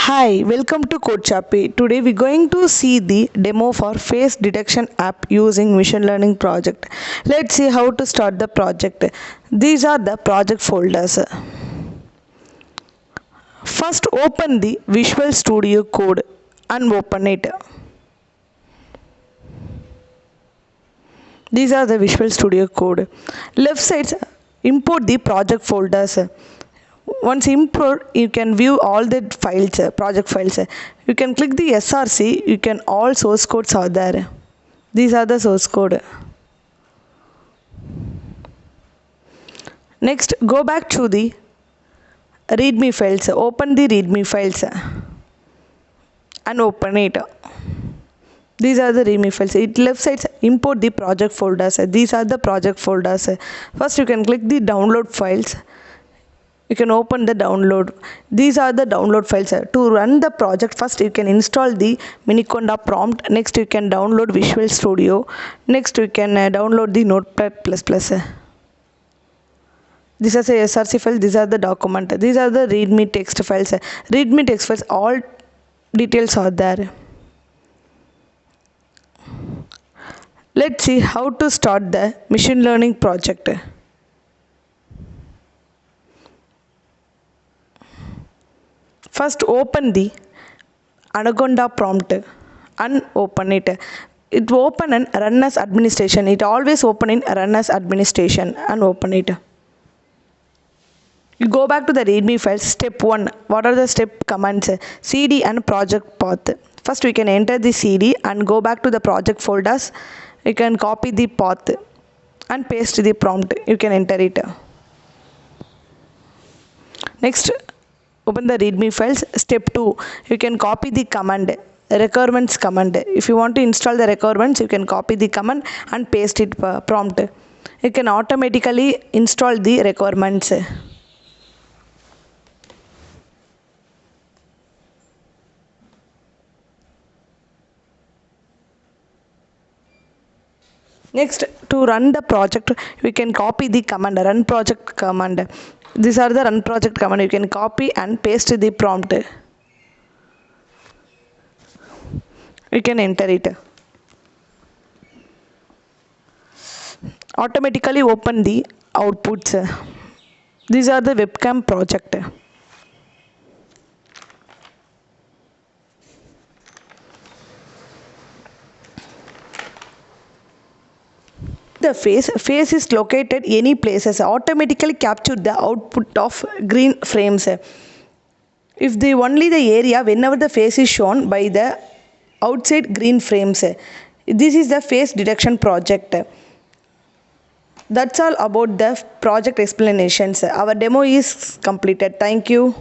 Hi, welcome to CodeChappy. Today we're going to see the demo for face detection app using machine learning project. Let's see how to start the project. These are the project folders. First open the Visual Studio Code and open it. These are the Visual Studio Code. Left side import the project folders. Once import, you can view all the files, project files. You can click the src. You can all source codes are there. These are the source code. Next, go back to the readme files. Open the readme files and open it. These are the readme files. It left side import the project folders. These are the project folders. First, you can click the download files. You can open the download. These are the download files. To run the project, first you can install the Miniconda prompt. Next you can download Visual Studio. Next you can download the Notepad++. This is a src file. These are the document. These are the readme text files. Readme text files, all details are there. Let's see how to start the machine learning project. First open the Anaconda prompt and open it. It will open and run as administration. It always open in run as administration and open it. You go back to the readme files. Step 1. What are the step commands? CD and project path. First we can enter the CD and go back to the project folders. You can copy the path and paste the prompt. You can enter it. Next, open the readme files. Step 2. You can copy the command, requirements command. If you want to install the requirements, you can copy the command and paste it prompt. You can automatically install the requirements. Next, to run the project, we can copy the command, run project command. These are the run project command. You can copy and paste the prompt. You can enter it. Automatically open the outputs. These are the webcam project. The face is located any places, automatically capture the output of green frames. If the only the area whenever the face is shown by the outside green frames. This is the face detection project. That's all about the project explanations. Our demo is completed. Thank you.